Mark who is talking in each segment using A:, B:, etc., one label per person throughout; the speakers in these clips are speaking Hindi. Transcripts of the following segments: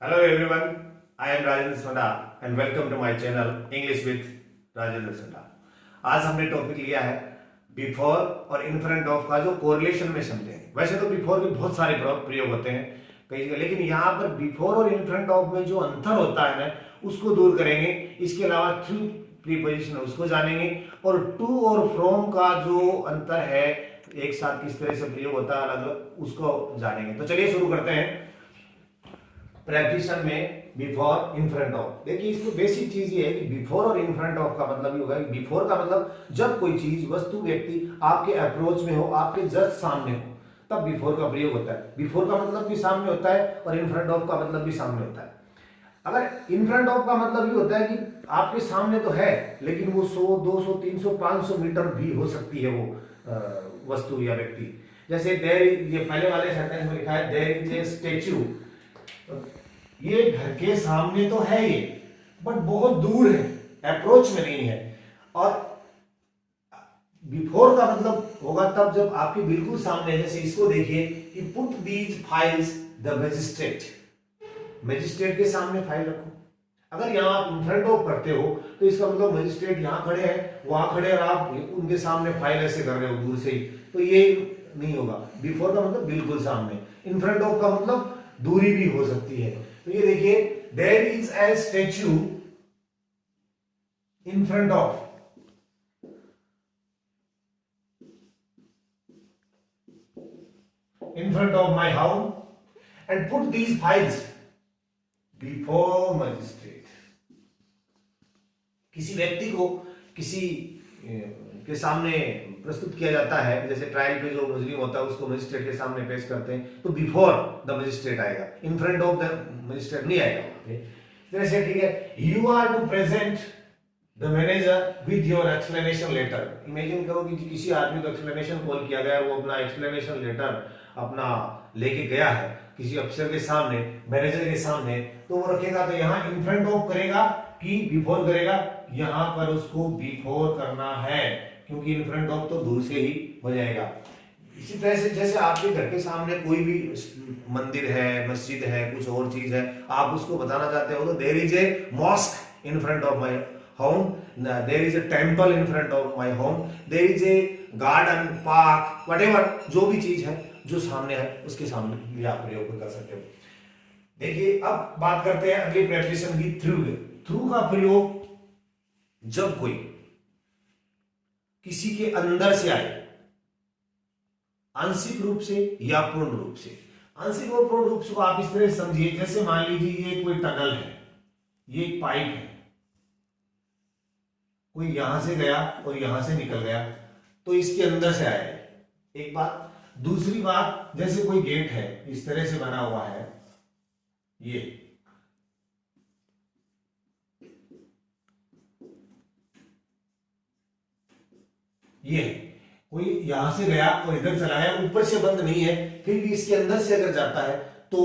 A: Hello everyone, I am Rajendra Sanda and welcome to my channel English with Rajendra Sanda। आज हमने टॉपिक लिया है बिफोर और इन फ्रंट ऑफ का जो कोरिलेशन में समझेंगे। वैसे तो बिफोर के बहुत सारे प्रयोग होते हैं कई जगह, लेकिन यहाँ पर बिफोर और इन फ्रंट ऑफ में जो अंतर होता है ना उसको दूर करेंगे। इसके अलावा थ्रू प्रीपोजिशन उसको जानेंगे और टू और फ्रॉम का जो अंतर है एक साथ किस तरह से प्रयोग होता है अलग अलग उसको जानेंगे। तो चलिए शुरू करते हैं। प्रेपोजिशन में बिफोर इन फ्रंट ऑफ, देखिए इसमें बेसिक चीज ये है कि बिफोर और इन फ्रंट ऑफ का मतलब ये होगा कि बिफोर का मतलब जब कोई चीज वस्तु व्यक्ति आपके अप्रोच में हो, आपके जस्ट सामने हो, तब बिफोर का प्रयोग होता है। बिफोर का मतलब भी सामने होता है और इन फ्रंट ऑफ का मतलब भी सामने होता है। अगर इन फ्रंट ऑफ का मतलब ये होता है कि आपके सामने तो है लेकिन वो 100, 200, 300, 500 मीटर भी हो सकती है वो वस्तु या व्यक्ति। जैसे देयर, ये पहले वाले सेंटेंस में लिखा है देयर इज ए स्टैच्यू, ये घर के सामने तो है ये बट बहुत दूर है, अप्रोच में नहीं है। और बिफोर का मतलब होगा तब जब आपके बिल्कुल सामने, जैसे इसको देखिए कि put these files the magistrate, magistrate के सामने फाइल रखो। अगर यहां आप इन फ्रंट ऑफ करते हो तो इसका मतलब मजिस्ट्रेट यहां खड़े हैं, वहां खड़े और आप उनके सामने फाइल ऐसे कर रहे हो दूर से ही, तो ये नहीं होगा। बिफोर का मतलब बिल्कुल सामने, इन फ्रंट ऑफ का मतलब दूरी भी हो सकती है। तो ये देखिए there is a statue in front of, in front of my house and put these files before magistrate. किसी व्यक्ति को किसी के सामने प्रस्तुत किया जाता है, जैसे ट्रायल पे जो मुजरिम होता है उसको मजिस्ट्रेट के सामने पेश करते हैं, तो बिफोर द मजिस्ट्रेट आएगा, in front of the magistrate नहीं आएगा। जैसे ठीक है, you are to present the manager with your explanation letter. Imagine करो कि किसी आदमी को एक्सप्लेनेशन कॉल किया गया, वो अपना एक्सप्लेनेशन लेटर अपना लेके गया है किसी अफसर के सामने, मैनेजर के सामने, तो वो रखेगा तो यहाँ इन फ्रंट ऑफ करेगा कि बिफोर करेगा? यहां पर उसको बिफोर करना है क्योंकि इन फ्रंट ऑफ तो दूर से ही हो जाएगा। इसी तरह से जैसे आपके घर के सामने कोई भी मंदिर है, मस्जिद है, कुछ और चीज है, आप उसको बताना चाहते हो तो there is a mosque in front of my home, there is a temple in front of my home, there is a garden, park, whatever, जो भी चीज है जो सामने है उसके सामने भी आप प्रयोग कर सकते हो। देखिए अब बात करते हैं अगली प्रेपोजिशन की, थ्रू। थ्रू का प्रयोग जब कोई किसी के अंदर से आए, आंशिक रूप से या पूर्ण रूप से। आंशिक और पूर्ण रूप से को आप इस तरह समझिए, जैसे मान लीजिए ये कोई टनल है, ये एक पाइप है, कोई यहां से गया और यहां से निकल गया तो इसके अंदर से आया है, एक बात। दूसरी बात, जैसे कोई गेट है इस तरह से बना हुआ है, ये कोई यहां से गया और इधर चला गया, ऊपर से बंद नहीं है, फिर भी इसके अंदर से अगर जाता है तो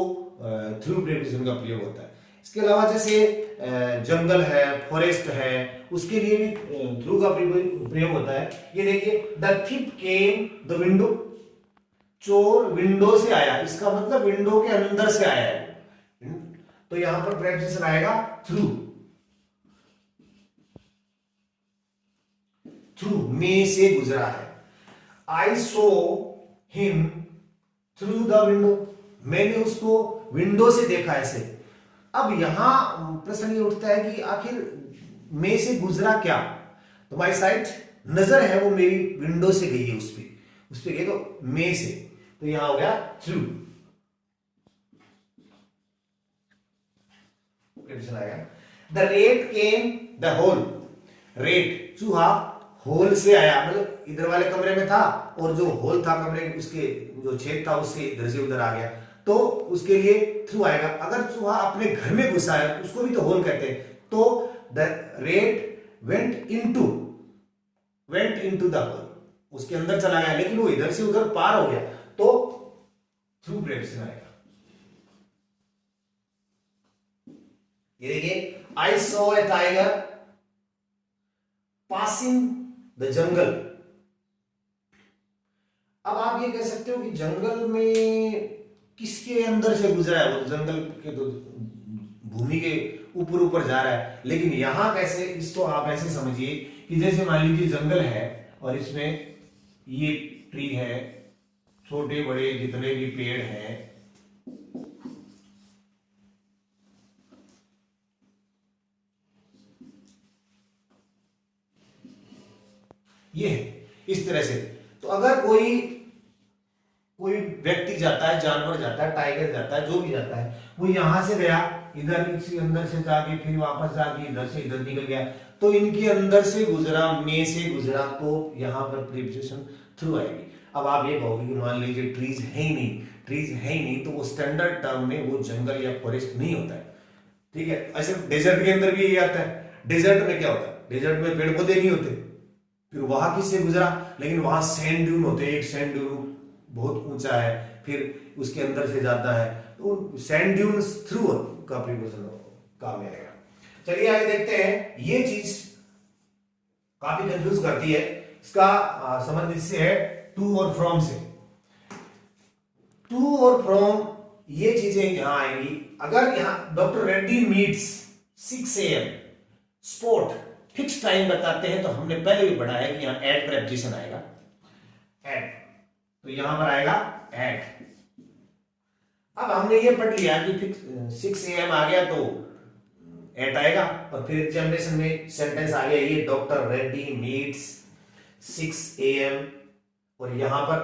A: थ्रू प्रेपोजिशन का प्रयोग होता है। इसके अलावा जैसे जंगल है, फॉरेस्ट है, उसके लिए भी थ्रू का प्रयोग होता है। ये देखिए द थिप केम द विंडो, चोर विंडो से आया, इसका मतलब विंडो के अंदर से आया है, तो यहां पर प्रेपोजिशन आएगा थ्रू। थ्रू में से गुजरा है। आई saw him through the window, मैंने उसको विंडो से देखा ऐसे। अब यहां प्रश्न ये उठता है कि आखिर में से गुजरा क्या? तो माई साइट, नजर है वो मेरी विंडो से गई है, उस पे गई तो में से, तो यहां हो गया through. The rat came the hole, rat चूहा होल से आया, मतलब इधर वाले कमरे में था और जो होल था कमरे उसके जो छेद था उससे इधर से उधर आ गया, तो उसके लिए थ्रू आएगा। अगर चूहा अपने घर में घुसा है उसको भी तो होल कहते हैं, तो the rat went into the hole, उसके अंदर चला गया लेकिन वो इधर से उधर पार हो गया, तो थ्रू प्रेपोजिशन आएगा। ये देखिए I saw a tiger passing the jungle. अब आप ये कह सकते हो कि जंगल में किसके अंदर से गुजरा है, वो जंगल के तो भूमि के ऊपर ऊपर जा रहा है। लेकिन यहां कैसे, इसको आप ऐसे समझिए कि जैसे मान लीजिए जंगल है और इसमें ये ट्री है, छोटे बड़े जितने भी पेड़ हैं, ये है इस तरह से। तो अगर कोई व्यक्ति जाता है, जानवर जाता है, टाइगर जाता है, जो भी जाता है, वो यहां से गया इधर, इसी अंदर से जाके फिर वापस जाके इधर से इधर निकल गया, तो इनके अंदर से गुजरा, में से गुजरा, तो यहां पर प्रीपोजिशन थ्रू आएगी। अब आप ये कहोगे कि मान लीजिए ट्रीज है ही नहीं, ट्रीज है ही नहीं, तो वो स्टैंडर्ड टर्म में वो जंगल या फॉरेस्ट नहीं होता है, ठीक है। ऐसे डेजर्ट के अंदर भी यही आता है। डेजर्ट में क्या होता है, डेजर्ट में पेड़ पौधे नहीं होते, फिर वहां किससे गुजरा, लेकिन वहां सैंड ड्यून होते हैं, एक सैंड ड्यून बहुत ऊंचा है, फिर उसके अंदर से जाता है, तो सैंड ड्यून्स थ्रू का प्रीपोजिशन काम में आएगा। चलिए आगे देखते हैं। ये चीज काफी कंफ्यूज करती है, इसका संबंध इससे है टू और फ्रॉम से। टू और फ्रॉम ये चीजें यहां आएंगी। अगर यहां doctor Reddy meets 6 AM spot, fix time बताते हैं, तो हमने पहले भी पढ़ा है कि यहां एट प्रेपोजिशन आएगा, एट, तो यहां पर आएगा एट। अब हमने ये पढ़ लिया कि फिक्स 6 AM आ गया तो एट आएगा, और फिर जनरेशन में सेंटेंस आ गया ये डॉक्टर रेड्डी मीट्स 6 AM, और यहां पर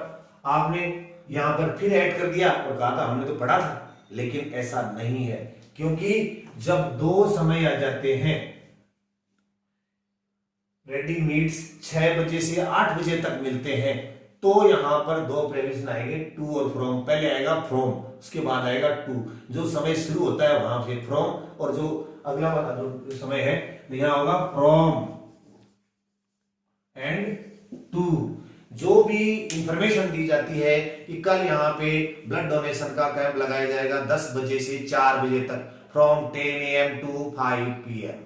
A: आपने यहां पर फिर ऐड कर दिया और कहा था हमने तो पढ़ा था, लेकिन ऐसा नहीं है, क्योंकि जब दो समय आ जाते हैं, रेड्डी मीट्स 6 बजे से 8 बजे तक मिलते हैं, तो यहां पर दो प्रेपोजिशन आएंगे, टू और फ्रॉम। पहले आएगा फ्रॉम, उसके बाद आएगा टू। जो समय शुरू होता है वहां से फ्रॉम, और जो अगला वाला जो समय है यहां होगा फ्रॉम एंड टू। जो भी इंफॉर्मेशन दी जाती है कि कल यहाँ पे ब्लड डोनेशन का कैंप लगाया जाएगा 10 बजे से 4 बजे तक, फ्रॉम 10 AM टू 5 PM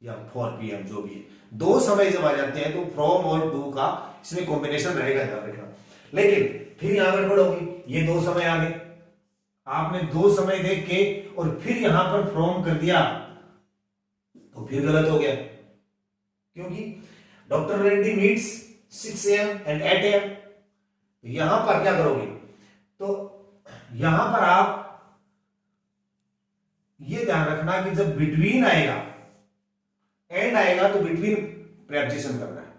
A: या 4 PM, जो भी है, दो समय जब आ जाते हैं तो फ्रॉम और टू का इसमें कॉम्बिनेशन रहेगा, ध्यान रखना। लेकिन फिर यहां पर पढ़ोगी, ये दो समय आ गए, आपने दो समय देख के और फिर यहां पर फ्रॉम कर दिया तो फिर गलत हो गया, क्योंकि doctor Reddy meets 6 AM and 8 AM। यहां पर क्या करोगे, तो यहां पर आप ये ध्यान रखना कि जब बिटवीन आएगा, एंड आएगा, तो बिटवीन प्रेपोजिशन करना है।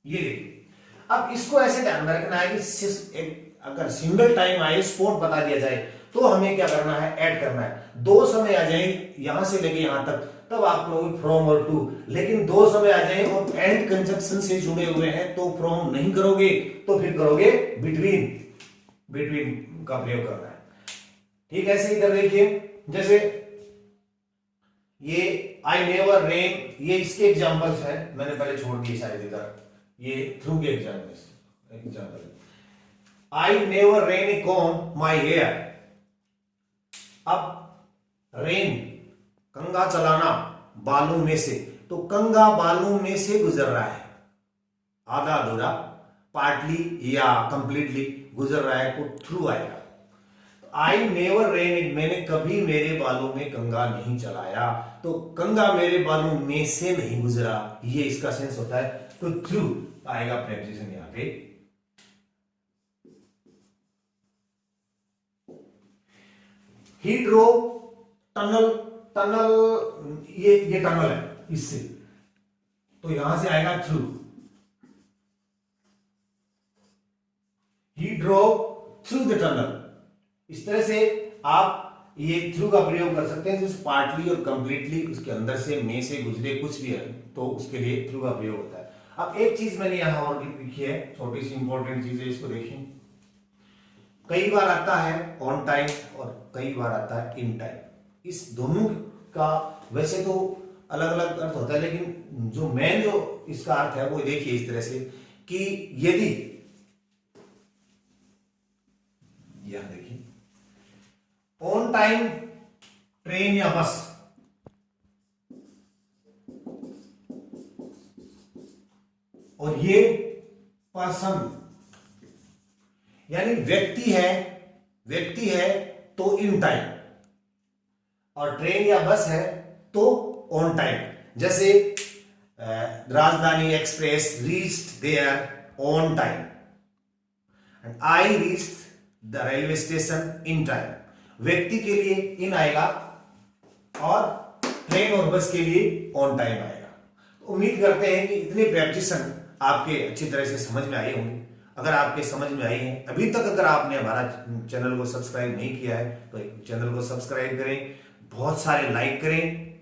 A: ये देखिए, अब इसको ऐसे ध्यान में रखना है कि अगर सिंगल टाइम आए, स्पॉट बता दिया जाए, तो हमें क्या करना है, ऐड करना है। दो समय आ जाए यहां से लेके यहां तक, तब आप लोग फ्रॉम और टू। लेकिन दो समय आ जाए और एंड कंजंक्शन से जुड़े हुए हैं, तो फ्रॉम नहीं करोगे, तो फिर करोगे बिटवीन, बिटवीन का प्रयोग करना है। ठीक है, ऐसे इधर देखिए, जैसे ये आई नेवर रेन, ये इसके एग्जांपल्स हैं, मैंने पहले छोड़ दिए शायद इधर, ये थ्रू के example. I never ran a comb my hair. अब रेन, कंगा चलाना बालों में से, तो कंगा बालों में से गुजर रहा है, आधा अधूरा, पार्टली या कंप्लीटली गुजर रहा है, तो थ्रू आएगा। आई नेवर रेन, मैंने कभी मेरे बालों में कंगा नहीं चलाया, तो कंगा मेरे बालों में से नहीं गुजरा, ये इसका सेंस होता है, तो थ्रू आएगा प्रेपोजिशन यहां पे। ही ड्रो टनल, टनल ये टनल है इससे, तो यहां से आएगा through. He drove through the tunnel. इस तरह से आप ये थ्रू का प्रयोग कर सकते हैं, जैसे पार्टली और कंप्लीटली, उसके अंदर से, में से गुजरे, कुछ भी है, तो उसके लिए थ्रू का प्रयोग होता है। अब एक चीज मैंने यहां और लिखी है, छोटी सी इंपॉर्टेंट चीज है, इसको देखिए। कई बार आता है ऑन टाइम और कई बार आता है इन टाइम। इस दोनों का वैसे तो अलग अलग अर्थ होता है, लेकिन जो मेन जो इसका अर्थ है वो देखिए इस तरह से कि यदि, यहां देखिए, ऑन टाइम ट्रेन या बस, और ये पर्सन यानी व्यक्ति है व्यक्ति है तो इन टाइम, और ट्रेन या बस है तो ऑन टाइम। जैसे Rajdhani Express reached there on time and I reached the railway station in time. व्यक्ति के लिए इन आएगा और ट्रेन और बस के लिए ऑन टाइम आएगा। तो उम्मीद करते हैं कि इतने प्रैक्टिसन आपके अच्छी तरह से समझ में आई होंगी। अगर आपके समझ में आई है, अभी तक अगर आपने हमारा चैनल को सब्सक्राइब नहीं किया है तो चैनल को सब्सक्राइब करें, बहुत सारे लाइक करें